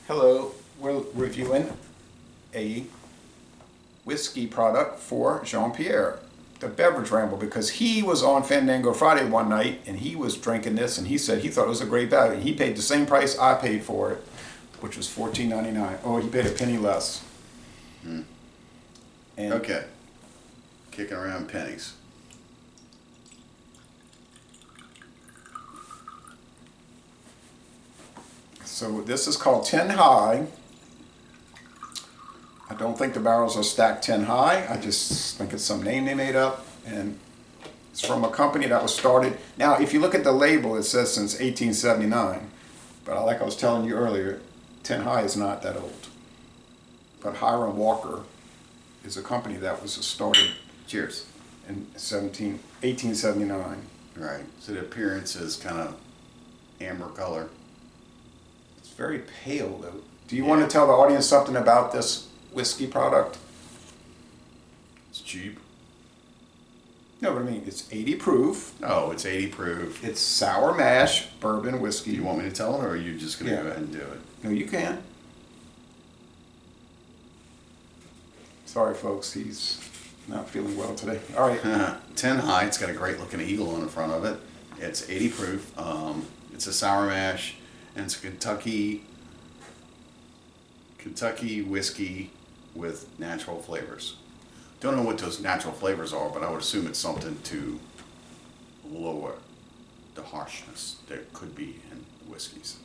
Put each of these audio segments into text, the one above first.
Hello, we're reviewing a whiskey product for Jean-Pierre, the Beverage Ramble, because he was on Fandango Friday one night and he was drinking this and he said he thought it was a great value. He paid the same price I paid for it, which was $14.99. Oh, he paid a penny less. And Okay. Kicking around pennies. so this is called 10 High. I don't think the barrels are stacked 10 high. I just think it's some name they made up, and it's from a company that was started. Now, if you look at the label, it says since 1879, but like I was telling you earlier, 10 High is not that old. But Hiram Walker is a company that was started Cheers. in 1879. Right. So the appearance is kind of amber color. It's very pale, though. Do you want to tell the audience something about this whiskey product? It's cheap. No, but I mean, it's 80 proof. Oh, it's 80 proof. It's sour mash bourbon Do whiskey. you want me to tell it, or are you just going to Yeah. go ahead and do it? No, you can. Sorry, folks, he's not feeling well today. All right. 10 high. It's got a great looking eagle on the front of it. It's 80 proof. It's a sour mash, and it's a Kentucky whiskey with natural flavors. Don't know what those natural flavors are, but I would assume it's something to lower the harshness that could be in whiskeys.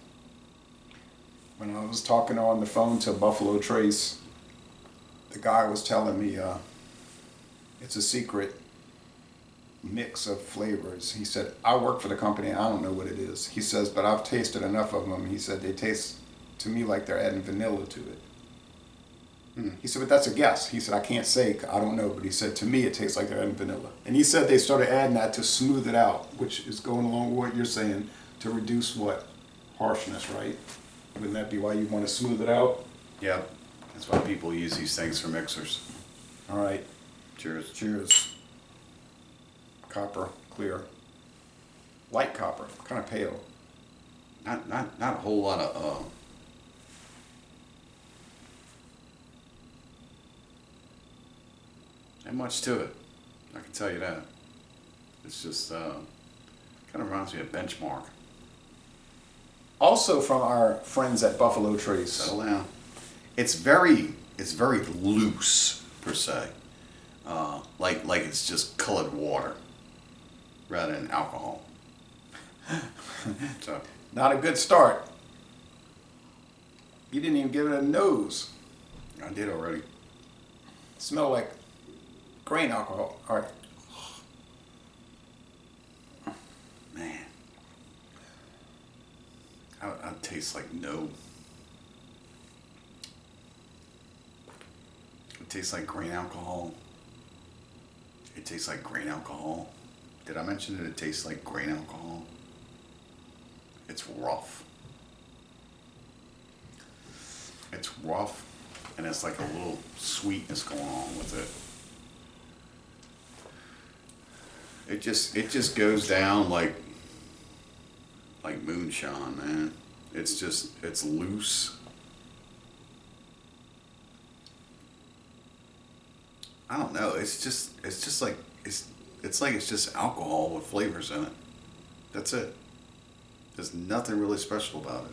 When I was talking on the phone to Buffalo Trace, the guy was telling me it's a secret mix of flavors. He said, I work for the company, I don't know what it is. He says, but I've tasted enough of them. He said, they taste to me like they're adding vanilla to it. He said, but that's a guess. He said, I can't say, I don't know, but he said, to me it tastes like they're adding vanilla. And he said they started adding that to smooth it out, which is going along with what you're saying, to reduce what? Harshness, right? Wouldn't that be why you want to smooth it out? Yep. That's why people use these things for mixers. All right. Cheers. Cheers. Copper, clear. Light copper, kind of pale. Not a whole lot of not much to it. I can tell you that. It's just kind of reminds me of Benchmark. Also from our friends at Buffalo Trace. Settle down. It's very loose per se. Like it's just colored water rather than alcohol. So Not a good start. You didn't even give it a nose. I did already. Smell like grain alcohol. All right. Man, I taste like no. It tastes like grain alcohol. It tastes like grain alcohol. Did I mention that it tastes like grain alcohol? It's rough. It's rough, and it's like a little sweetness going on with it. It just goes down like moonshine, man. It's loose. I don't know. It's just like it's like it's just alcohol with flavors in it. That's it. There's nothing really special about it.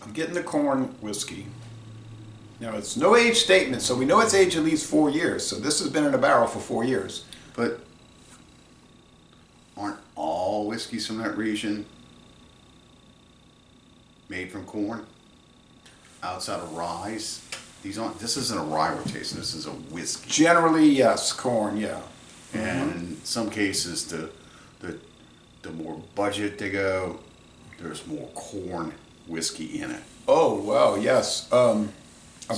I'm getting the corn whiskey. Now, it's no age statement, so we know it's aged at least 4 years. So this has been in a barrel for 4 years. But aren't all whiskeys from that region made from corn? Outside of rye? This isn't a rye we're tasting, this is a whiskey. Generally, yes, corn, yeah. And in some cases, the more budget they go, there's more corn whiskey in it. Oh, well, yes. A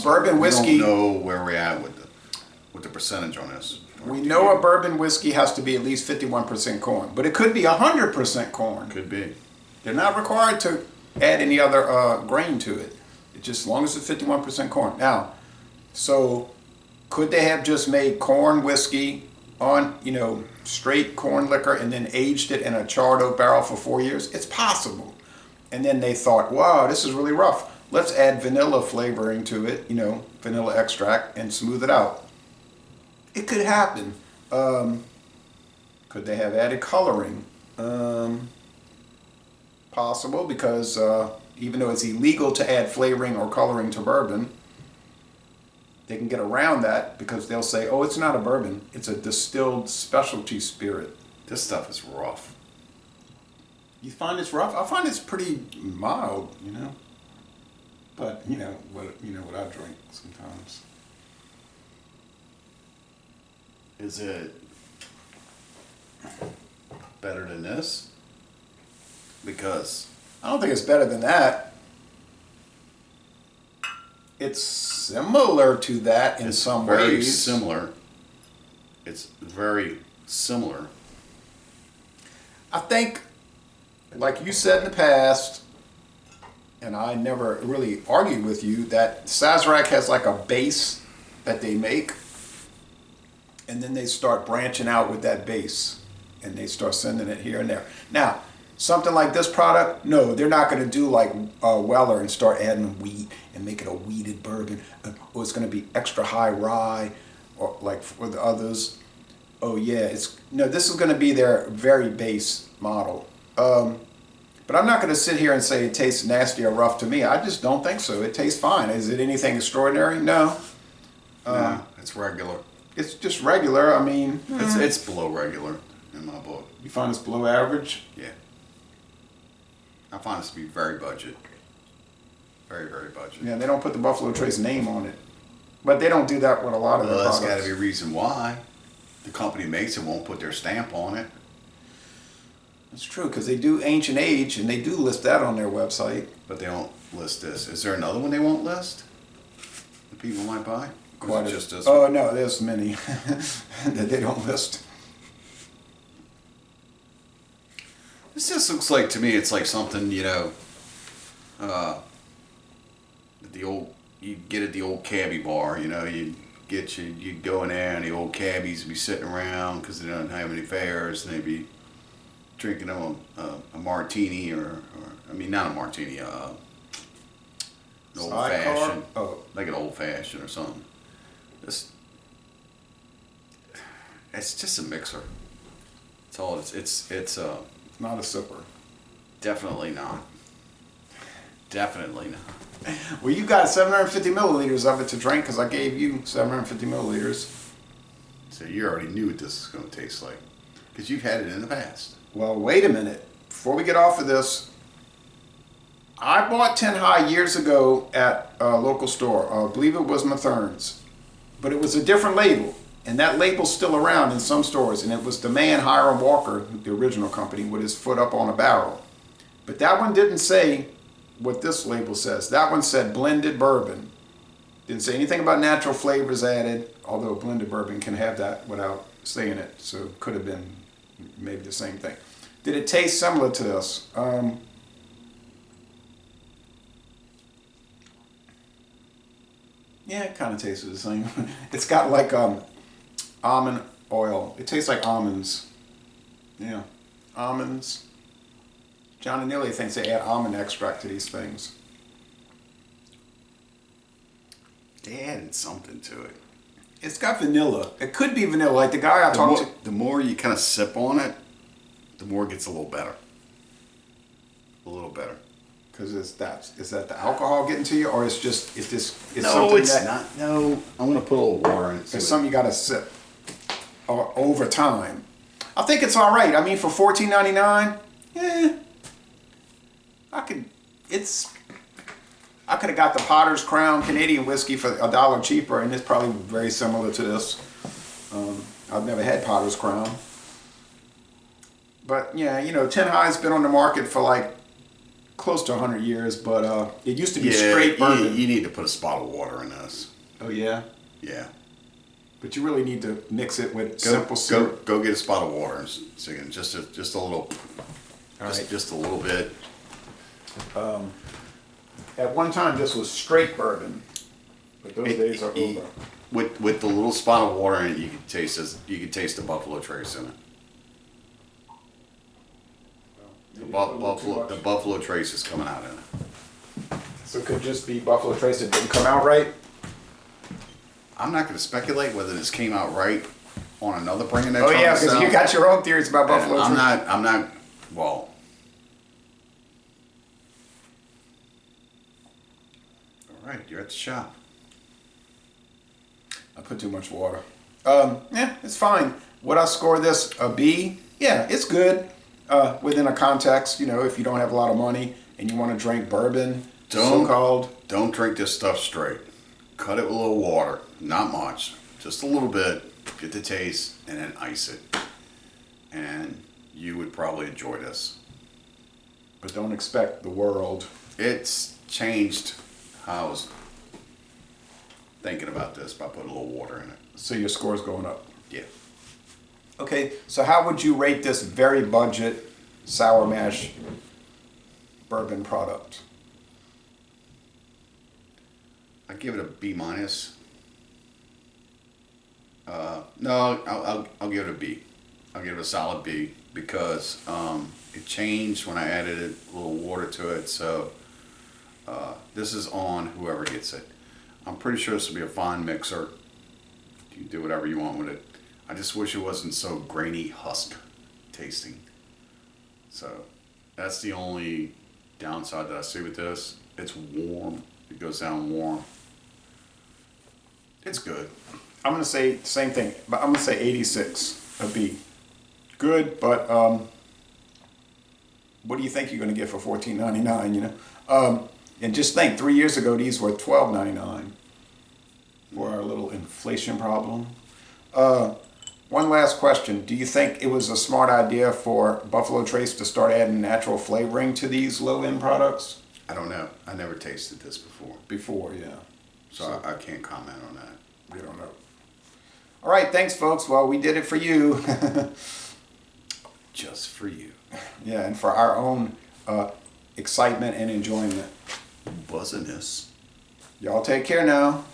bourbon whiskey. We don't know where we're at with the percentage on this. We know a bourbon whiskey has to be at least 51% corn, but it could be 100% corn. Could be. They're not required to add any other grain to it. It's just as long as it's 51% corn. Now, so could they have just made corn whiskey on, straight corn liquor and then aged it in a charred oak barrel for 4 years? It's possible. And then they thought, wow, this is really rough. Let's add vanilla flavoring to it, vanilla extract, and smooth it out. It could happen. Could they have added coloring? Possible, because even though it's illegal to add flavoring or coloring to bourbon, they can get around that because they'll say, oh, it's not a bourbon, it's a distilled specialty spirit. This stuff is rough. You find it's rough? I find it's pretty mild, But what I drink sometimes. Is it better than this? Because I don't think it's better than that. It's similar to that in some very ways. similar. It's very similar. I think, like you said in the past, and I never really argued with you, that Sazerac has like a base that they make, and then they start branching out with that base, and they start sending it here and there. Now, something like this product, no, they're not going to do like Weller and start adding wheat and make it a wheated bourbon, or it's going to be extra high rye, or like for the others. Oh yeah, this is going to be their very base model. But I'm not going to sit here and say it tastes nasty or rough to me. I just don't think so. It tastes fine. Is it anything extraordinary? No. No, it's regular. It's just regular. I mean, It's below regular in my book. you find it's below average. Yeah. I find this to be very budget. Very, very budget. Yeah, they don't put the Buffalo Trace name on it, but they don't do that with a lot of Well, their that's products. got to be a reason why. The company makes it won't put their stamp on it. It's true, because they do Ancient Age, and they do list that on their website. But they don't list this. Is there another one they won't list that people might buy? Or is it just this one? Oh no, there's many that they don't list. This just looks like, to me, it's like something, that you'd get at the old cabbie bar, you'd go in there and the old cabbies would be sitting around because they don't have any fares, and they'd be drinking a martini or not a martini, an old Sidecar? fashioned, Oh. like an old fashioned or something. It's just a mixer. That's all it's Not a sipper. definitely not. Definitely not. Well, you got 750 milliliters of it to drink, because I gave you 750 milliliters. So you already knew what this is going to taste like, because you've had it in the past. Well, wait a minute. Before we get off of this, I bought 10 High years ago at a local store. I believe it was Mathern's. But it was a different label. And that label's still around in some stores. And it was the man, Hiram Walker, the original company, with his foot up on a barrel. But that one didn't say what this label says. That one said blended bourbon. Didn't say anything about natural flavors added, although blended bourbon can have that without saying it. So it could have been maybe the same thing. Did it taste similar to this? Yeah, it kind of tasted the same. It's got like almond oil. It tastes like almonds. Yeah, almonds. John and Neely thinks they add almond extract to these things. They added something to it. It's got vanilla. It could be vanilla. Like the guy I talked to. The more you kind of sip on it, the more it gets a little better. A little better. Because is that the alcohol getting to you, or it's No, something it's that, not. No, I'm gonna put a little water in it. It's something you got to sip over time. I think it's all right. I mean, for $14.99, I could have got the Potter's Crown Canadian whiskey for $1 cheaper, and it's probably very similar to this. I've never had Potter's Crown, but yeah, 10 High's been on the market for like close to 100 years, but it used to be straight bourbon. You need to put a spot of water in this. Oh yeah. Yeah. But you really need to mix it with simple syrup. Go get a spot of water and just a little. All right. Just a little bit. At one time, this was straight bourbon, but those days are over. With the little spot of water in it, you can taste the Buffalo Trace in it. The Buffalo Trace is coming out in it. So it could just be Buffalo Trace that didn't come out right? I'm not gonna speculate whether this came out right on another bringing that. Oh yeah, because you got your own theories about Buffalo Trace. I'm not, well. All right, you're at the shop. I put too much water. Yeah, it's fine. Would I score this a B? Yeah, it's good. Within a context, if you don't have a lot of money and you want to drink bourbon, so-called. Don't drink this stuff straight. Cut it with a little water, not much, just a little bit. Get the taste, and then ice it. And you would probably enjoy this. But don't expect the world. It's changed how I was thinking about this by putting a little water in it. So your score's going up. Yeah. Okay, so how would you rate this very budget sour mash bourbon product? I give it a B minus. No, I'll give it a B. I'll give it a solid B because it changed when I added a little water to it. So this is on whoever gets it. I'm pretty sure this will be a fine mixer. You do whatever you want with it. I just wish it wasn't so grainy husk tasting. So that's the only downside that I see with this. It's warm. It goes down warm. It's good. I'm going to say the same thing, but I'm going to say 86, a B. Good, but what do you think you're going to get for $14.99, And just think, 3 years ago, these were $12.99 for our little inflation problem. One last question. Do you think it was a smart idea for Buffalo Trace to start adding natural flavoring to these low-end products? I don't know. I never tasted this before. Before, yeah. So I can't comment on that. We don't know. All right, thanks, folks. Well, we did it for you. Just for you. Yeah, and for our own excitement and enjoyment. Buzziness. Y'all take care now.